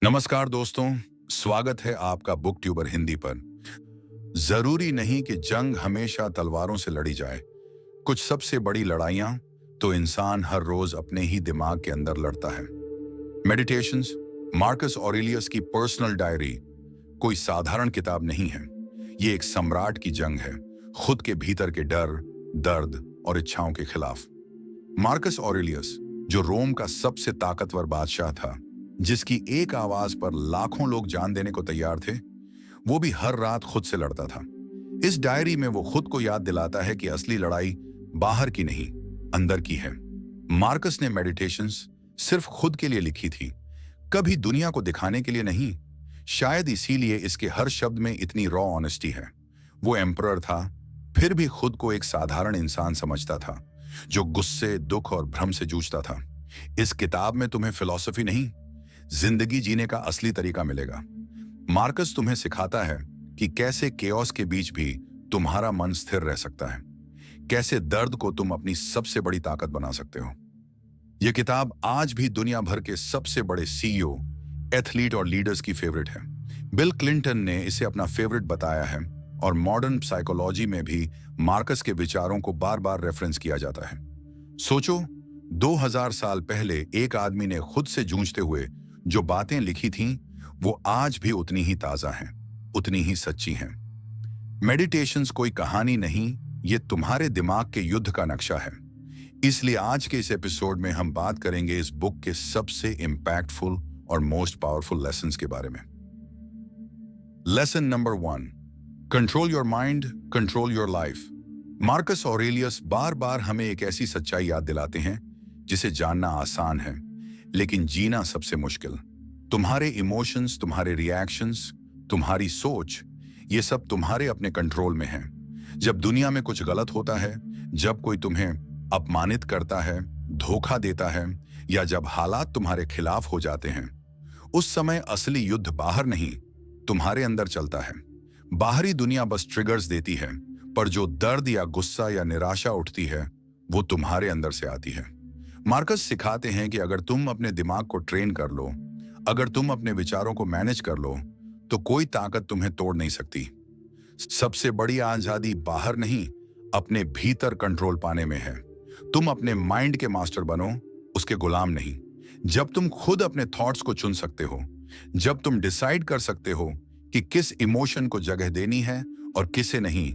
नमस्कार दोस्तों, स्वागत है आपका बुक ट्यूबर हिंदी पर। जरूरी नहीं कि जंग हमेशा तलवारों से लड़ी जाए। कुछ सबसे बड़ी लड़ाइयां तो इंसान हर रोज अपने ही दिमाग के अंदर लड़ता है। मेडिटेशंस, मार्कस ऑरेलियस की पर्सनल डायरी कोई साधारण किताब नहीं है। ये एक सम्राट की जंग है, खुद के भीतर के डर, दर्द और इच्छाओं के खिलाफ। मार्कस ऑरेलियस, जो रोम का सबसे ताकतवर बादशाह था, जिसकी एक आवाज पर लाखों लोग जान देने को तैयार थे, वो भी हर रात खुद से लड़ता था। इस डायरी में वो खुद को याद दिलाता है कि असली लड़ाई बाहर की नहीं, अंदर की है। मार्कस ने मेडिटेशंस सिर्फ खुद के लिए लिखी थी, कभी दुनिया को दिखाने के लिए नहीं। शायद इसीलिए इसके हर शब्द में इतनी रॉ ऑनेस्टी है। वो एम्परर था, फिर भी खुद को एक साधारण इंसान समझता था, जो गुस्से, दुख और भ्रम से जूझता था। इस किताब में तुम्हें फिलॉसफी नहीं, जिंदगी जीने का असली तरीका मिलेगा। मार्कस तुम्हें सिखाता है कि कैसे केओस के बीच भी तुम्हारा मन स्थिर रह सकता है, कैसे दर्द को तुम अपनी सबसे बड़ी ताकत बना सकते हो। यह किताब आज भी दुनिया भर के सबसे बड़े सीईओ, एथलीट और लीडर्स की फेवरेट है। बिल क्लिंटन ने इसे अपना फेवरेट बताया है और मॉडर्न साइकोलॉजी में भी मार्कस के विचारों को बार बार रेफरेंस किया जाता है। सोचो, 2000 साल पहले एक आदमी ने खुद से जूझते हुए जो बातें लिखी थीं, वो आज भी उतनी ही ताजा हैं, उतनी ही सच्ची हैं। मेडिटेशंस कोई कहानी नहीं, ये तुम्हारे दिमाग के युद्ध का नक्शा है। इसलिए आज के इस एपिसोड में हम बात करेंगे इस बुक के सबसे इंपैक्टफुल और मोस्ट पावरफुल लेसन्स के बारे में। Lesson number 1, control your mind, control your life. Marcus Aurelius बार बार हमें एक ऐसी सच्चाई याद दिलाते हैं जिसे जानना आसान है, लेकिन जीना सबसे मुश्किल। तुम्हारे इमोशंस, तुम्हारे रिएक्शंस, तुम्हारी सोच, ये सब तुम्हारे अपने कंट्रोल में है। जब दुनिया में कुछ गलत होता है, जब कोई तुम्हें अपमानित करता है, धोखा देता है, या जब हालात तुम्हारे खिलाफ हो जाते हैं, उस समय असली युद्ध बाहर नहीं, तुम्हारे अंदर चलता है। बाहरी दुनिया बस ट्रिगर्स देती है, पर जो दर्द या गुस्सा या निराशा उठती है, वो तुम्हारे अंदर से आती है। मार्कस सिखाते हैं कि अगर तुम अपने दिमाग को ट्रेन कर लो, अगर तुम अपने विचारों को मैनेज कर लो, तो कोई ताकत तुम्हें तोड़ नहीं सकती। सबसे बड़ी आजादी बाहर नहीं, अपने भीतर कंट्रोल पाने में है। तुम अपने माइंड के मास्टर बनो, उसके गुलाम नहीं। जब तुम खुद अपने थॉट्स को चुन सकते हो, जब तुम डिसाइड कर सकते हो कि किस इमोशन को जगह देनी है और किसे नहीं,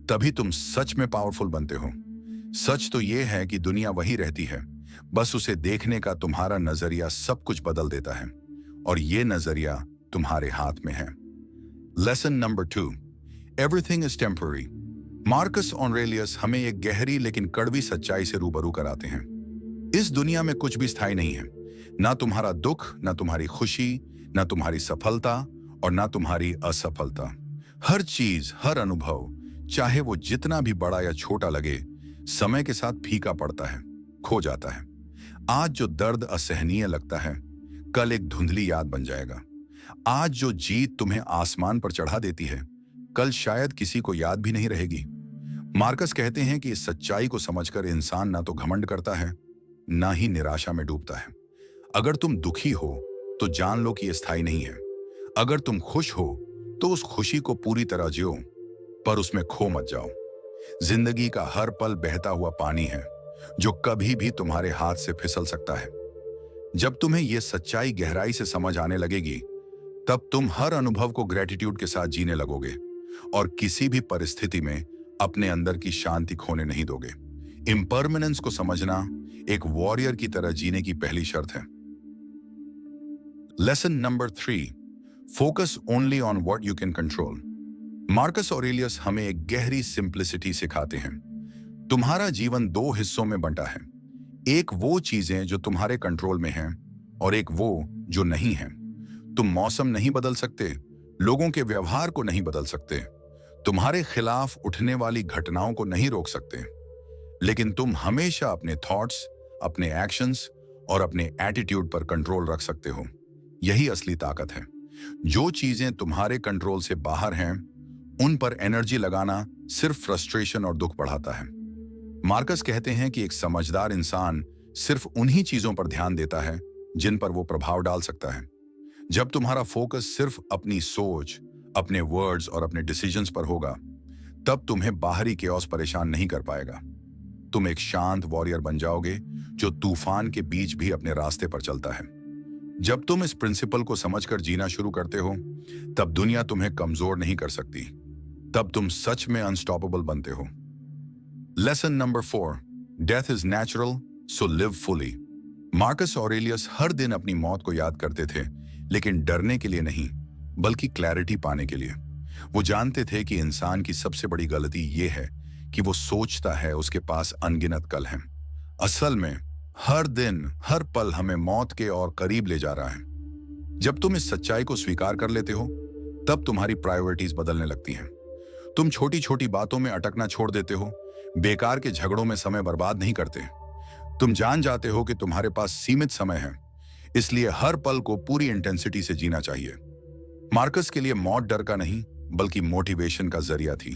तभी तुम सच में पावरफुल बनते हो। सच तो यह है कि दुनिया वही रहती है, बस उसे देखने का तुम्हारा नजरिया सब कुछ बदल देता है, और ये नजरिया तुम्हारे हाथ में है। Lesson number 2, everything is temporary. Marcus Aurelius हमें एक गहरी लेकिन कड़वी सच्चाई से रूबरू कराते हैं। इस दुनिया में कुछ भी स्थायी नहीं है, ना तुम्हारा दुख, ना तुम्हारी खुशी, ना तुम्हारी सफलता और ना तुम्हारी असफलता। हर चीज, हर अनुभव, चाहे वो जितना भी बड़ा या छोटा लगे, समय के साथ फीका पड़ता है, खो जाता है। आज जो दर्द असहनीय लगता है, कल एक धुंधली याद बन जाएगा। आज जो जीत तुम्हें आसमान पर चढ़ा देती है, कल शायद किसी को याद भी नहीं रहेगी। मार्कस कहते हैं कि इस सच्चाई को समझकर इंसान ना तो घमंड करता है, ना ही निराशा में डूबता है। अगर तुम दुखी हो तो जान लो कि यह स्थायी नहीं है। अगर तुम खुश हो तो उस खुशी को पूरी तरह जियो, पर उसमें खो मत जाओ। जिंदगी का हर पल बहता हुआ पानी है, जो कभी भी तुम्हारे हाथ से फिसल सकता है। जब तुम्हें यह सच्चाई गहराई से समझ आने लगेगी, तब तुम हर अनुभव को ग्रेटिट्यूड के साथ जीने लगोगे और किसी भी परिस्थिति में अपने अंदर की शांति खोने नहीं दोगे। इम्परमानेंस को समझना एक वॉरियर की तरह जीने की पहली शर्त है। Lesson number 3, focus only on what you can control. Marcus Aurelius हमें एक गहरी सिंप्लिसिटी सिखाते हैं। तुम्हारा जीवन 2 हिस्सों में बंटा है, एक वो चीजें जो तुम्हारे कंट्रोल में हैं और एक वो जो नहीं है। तुम मौसम नहीं बदल सकते, लोगों के व्यवहार को नहीं बदल सकते, तुम्हारे खिलाफ उठने वाली घटनाओं को नहीं रोक सकते, लेकिन तुम हमेशा अपने थॉट्स, अपने एक्शंस और अपने एटीट्यूड पर कंट्रोल रख सकते हो। यही असली ताकत है। जो चीजें तुम्हारे कंट्रोल से बाहर हैं, उन पर एनर्जी लगाना सिर्फ फ्रस्ट्रेशन और दुख बढ़ाता है। मार्कस कहते हैं कि एक समझदार इंसान सिर्फ उन्हीं चीजों पर ध्यान देता है जिन पर वो प्रभाव डाल सकता है। जब तुम्हारा फोकस सिर्फ अपनी सोच, अपने वर्ड्स और अपने डिसीजंस पर होगा, तब तुम्हें बाहरी केओस परेशान नहीं कर पाएगा। तुम एक शांत वॉरियर बन जाओगे जो तूफान के बीच भी अपने रास्ते पर चलता है। जब तुम इस प्रिंसिपल को समझकर जीना शुरू करते हो, तब दुनिया तुम्हें कमजोर नहीं कर सकती। तब तुम सच में अनस्टॉपेबल बनते हो। Lesson number 4, death is natural, so live fully. Marcus Aurelius हर दिन अपनी मौत को याद करते थे, लेकिन डरने के लिए नहीं, बल्कि क्लैरिटी पाने के लिए। वो जानते थे कि इंसान की सबसे बड़ी गलती ये है कि वो सोचता है उसके पास अनगिनत कल हैं। असल में हर दिन, हर पल हमें मौत के और करीब ले जा रहा है। जब तुम इस सच्चाई को स्वीकार कर लेते हो, तब तुम्हारी प्रायोरिटीज बदलने लगती हैं। तुम छोटी छोटी बातों में अटकना छोड़ देते हो, बेकार के झगड़ों में समय बर्बाद नहीं करते। तुम जान जाते हो कि तुम्हारे पास सीमित समय है, इसलिए हर पल को पूरी इंटेंसिटी से जीना चाहिए। मार्कस के लिए मौत डर का नहीं, बल्कि मोटिवेशन का जरिया थी।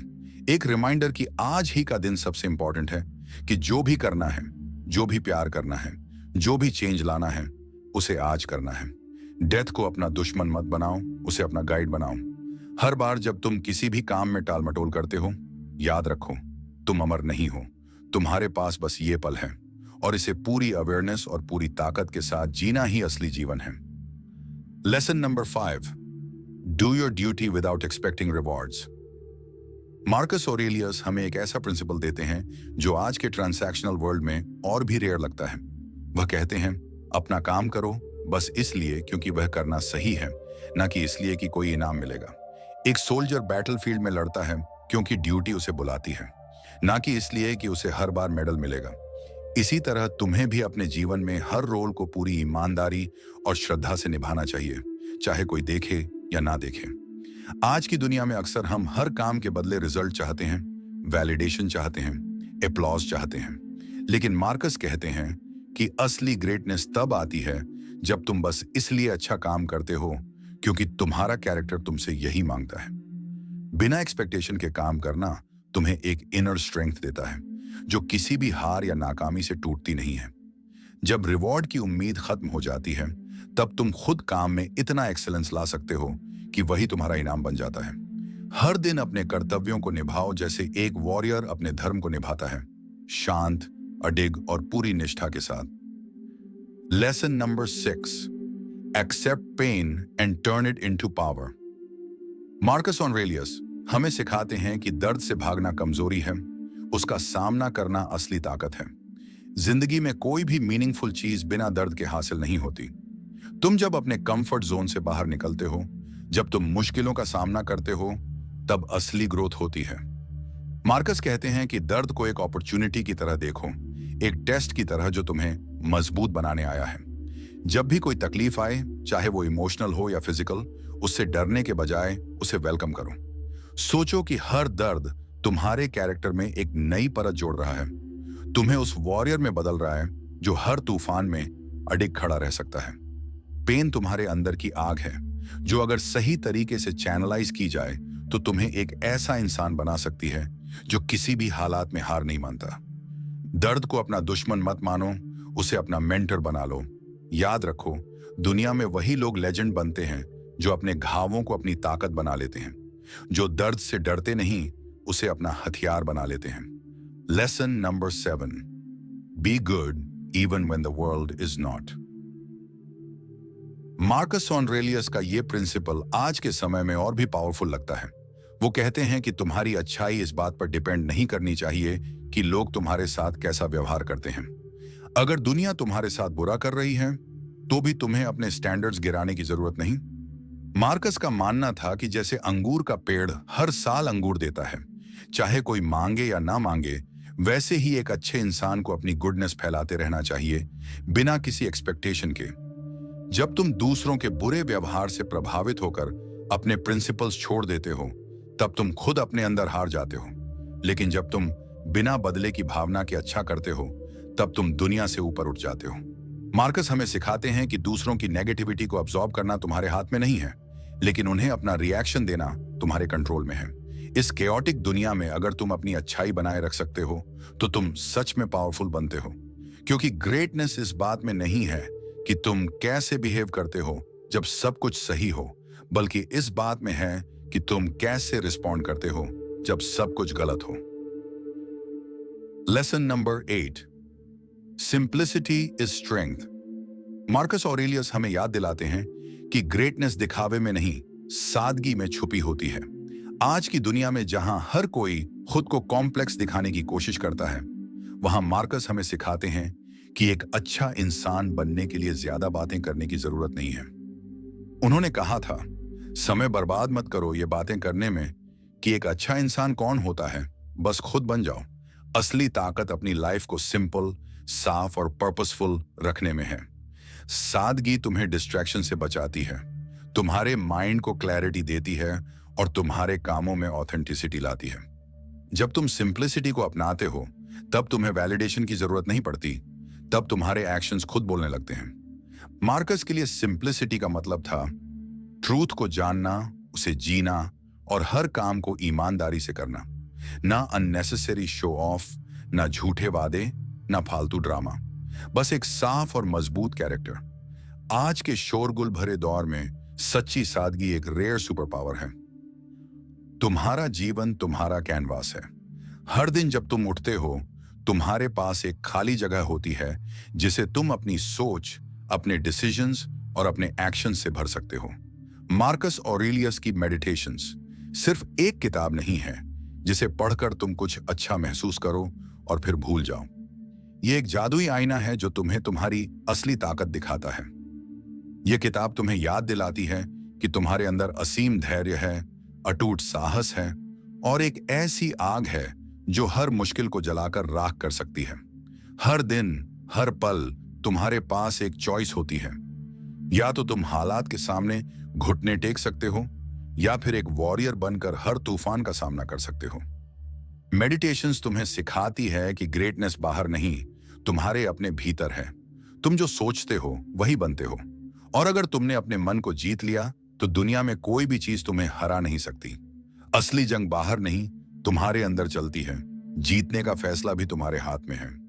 एक रिमाइंडर कि आज ही का दिन सबसे इंपॉर्टेंट है, कि जो भी करना है, जो भी प्यार करना है, जो भी चेंज लाना है, उसे आज करना है। डेथ को अपना दुश्मन मत बनाओ, उसे अपना गाइड बनाओ। हर बार जब तुम किसी भी काम में टालमटोल करते हो, याद रखो, तुम अमर नहीं हो। तुम्हारे पास बस ये पल है, और इसे पूरी अवेयरनेस और पूरी ताकत के साथ जीना ही असली जीवन है। Lesson number 5, do your duty without expecting rewards. Marcus Aurelius हमें एक ऐसा प्रिंसिपल देते हैं जो आज के ट्रांसैक्शनल वर्ल्ड में और भी रेयर लगता है। वह कहते हैं, अपना काम करो बस इसलिए क्योंकि वह करना सही है, ना कि इसलिए कि कोई इनाम मिलेगा। एक सोल्जर बैटलफील्ड में लड़ता है क्योंकि ड्यूटी उसे बुलाती है, ना कि इसलिए कि उसे हर बार मेडल मिलेगा। इसी तरह तुम्हें भी अपने जीवन में हर रोल को पूरी ईमानदारी और श्रद्धा से निभाना चाहिए, चाहे कोई देखे या ना देखे। आज की दुनिया में अक्सर हम हर काम के बदले रिजल्ट चाहते हैं, वैलिडेशन चाहते हैं, एप्लॉज चाहते हैं। लेकिन मार्कस कहते हैं कि असली ग्रेटनेस तब आती है जब तुम बस इसलिए अच्छा काम करते हो क्योंकि तुम्हारा कैरेक्टर तुमसे यही मांगता है। बिना एक्सपेक्टेशन के काम करना तुम्हें एक इनर स्ट्रेंथ देता है जो किसी भी हार या नाकामी से टूटती नहीं है। जब रिवॉर्ड की उम्मीद खत्म हो जाती है, तब तुम खुद काम में इतना एक्सेलेंस ला सकते हो कि वही तुम्हारा इनाम बन जाता है। हर दिन अपने कर्तव्यों को निभाओ जैसे एक वॉरियर अपने धर्म को निभाता है, शांत, अडिग और पूरी निष्ठा के साथ। Lesson number 6, accept pain and turn it into power. Marcus Aurelius हमें सिखाते हैं कि दर्द से भागना कमजोरी है, उसका सामना करना असली ताकत है। जिंदगी में कोई भी मीनिंगफुल चीज बिना दर्द के हासिल नहीं होती। तुम जब अपने कंफर्ट जोन से बाहर निकलते हो, जब तुम मुश्किलों का सामना करते हो, तब असली ग्रोथ होती है। मार्कस कहते हैं कि दर्द को एक अपॉर्चुनिटी की तरह देखो, एक टेस्ट की तरह जो तुम्हें मजबूत बनाने आया है। जब भी कोई तकलीफ आए, चाहे वो इमोशनल हो या फिजिकल, उससे डरने के बजाय उसे वेलकम करो। सोचो कि हर दर्द तुम्हारे कैरेक्टर में एक नई परत जोड़ रहा है, तुम्हें उस वॉरियर में बदल रहा है जो हर तूफान में अडिग खड़ा रह सकता है। पेन तुम्हारे अंदर की आग है जो अगर सही तरीके से चैनलाइज की जाए तो तुम्हें एक ऐसा इंसान बना सकती है जो किसी भी हालात में हार नहीं मानता। दर्द को अपना दुश्मन मत मानो, उसे अपना मेंटर बना लो। याद रखो, दुनिया में वही लोग लेजेंड बनते हैं जो अपने घावों को अपनी ताकत बना लेते हैं, जो दर्द से डरते नहीं, उसे अपना हथियार बना लेते हैं। Lesson number 7, be good even when the world is not. Marcus Aurelius का यह प्रिंसिपल आज के समय में और भी पावरफुल लगता है। वो कहते हैं कि तुम्हारी अच्छाई इस बात पर डिपेंड नहीं करनी चाहिए कि लोग तुम्हारे साथ कैसा व्यवहार करते हैं। अगर दुनिया तुम्हारे साथ बुरा कर रही है, तो भी तुम्हें अपने स्टैंडर्ड्स गिराने की जरूरत नहीं। मार्कस का मानना था कि जैसे अंगूर का पेड़ हर साल अंगूर देता है, चाहे कोई मांगे या ना मांगे, वैसे ही एक अच्छे इंसान को अपनी गुडनेस फैलाते रहना चाहिए, बिना किसी एक्सपेक्टेशन के। जब तुम दूसरों के बुरे व्यवहार से प्रभावित होकर अपने प्रिंसिपल्स छोड़ देते हो, तब तुम खुद अपने अंदर हार जाते हो। लेकिन जब तुम बिना बदले की भावना के अच्छा करते हो, तब तुम दुनिया से ऊपर उठ जाते हो। मार्कस हमें सिखाते हैं कि दूसरों की नेगेटिविटी को अब्सॉर्ब करना तुम्हारे हाथ में नहीं है, लेकिन उन्हें अपना रिएक्शन देना तुम्हारे कंट्रोल में है। इस केओटिक दुनिया में अगर तुम अपनी अच्छाई बनाए रख सकते हो, तो तुम सच में पावरफुल बनते हो। क्योंकि ग्रेटनेस इस बात में नहीं है कि तुम कैसे बिहेव करते हो, जब सब कुछ सही हो, बल्कि इस बात में है कि तुम कैसे रिस्पॉन्ड करते हो जब सब कुछ गलत हो। Lesson number 8, simplicity is strength. Marcus Aurelius हमें याद दिलाते हैं कि ग्रेटनेस दिखावे में नहीं, सादगी में छुपी होती है। आज की दुनिया में जहां हर कोई खुद को कॉम्प्लेक्स दिखाने की कोशिश करता है, वहां मार्कस हमें सिखाते हैं कि एक अच्छा इंसान बनने के लिए ज्यादा बातें करने की जरूरत नहीं है। उन्होंने कहा था, समय बर्बाद मत करो ये बातें करने में कि एक अच्छा इंसान कौन होता है, बस खुद बन जाओ। असली ताकत अपनी लाइफ को सिंपल, साफ और पर्पसफुल रखने में है। सादगी तुम्हें डिस्ट्रैक्शन से बचाती है, तुम्हारे माइंड को क्लैरिटी देती है और तुम्हारे कामों में ऑथेंटिसिटी लाती है। जब तुम सिंप्लिसिटी को अपनाते हो, तब तुम्हें वैलिडेशन की जरूरत नहीं पड़ती, तब तुम्हारे एक्शंस खुद बोलने लगते हैं। मार्कस के लिए सिंप्लिसिटी का मतलब था ट्रूथ को जानना, उसे जीना और हर काम को ईमानदारी से करना। ना अननेसेसरी शो ऑफ, ना झूठे वादे, ना फालतू ड्रामा, बस एक साफ और मजबूत कैरेक्टर। आज के शोरगुल भरे दौर में सच्ची सादगी एक रेयर सुपर पावर है। तुम्हारा जीवन तुम्हारा कैनवास है। हर दिन जब तुम उठते हो, तुम्हारे पास एक खाली जगह होती है जिसे तुम अपनी सोच, अपने डिसीजंस और अपने एक्शन से भर सकते हो। मार्कस ऑरेलियस की मेडिटेशंस सिर्फ एक किताब नहीं है जिसे पढ़कर तुम कुछ अच्छा महसूस करो और फिर भूल जाओ। ये एक जादुई आईना है जो तुम्हें तुम्हारी असली ताकत दिखाता है। यह किताब तुम्हें याद दिलाती है कि तुम्हारे अंदर असीम धैर्य है, अटूट साहस है और एक ऐसी आग है जो हर मुश्किल को जलाकर राख कर सकती है। हर दिन, हर पल तुम्हारे पास एक चॉइस होती है। या तो तुम हालात के सामने घुटने टेक सकते हो, या फिर एक वॉरियर बनकर हर तूफान का सामना कर सकते हो। मेडिटेशंस तुम्हें सिखाती है कि ग्रेटनेस बाहर नहीं, तुम्हारे अपने भीतर है। तुम जो सोचते हो वही बनते हो, और अगर तुमने अपने मन को जीत लिया तो दुनिया में कोई भी चीज तुम्हें हरा नहीं सकती। असली जंग बाहर नहीं, तुम्हारे अंदर चलती है। जीतने का फैसला भी तुम्हारे हाथ में है।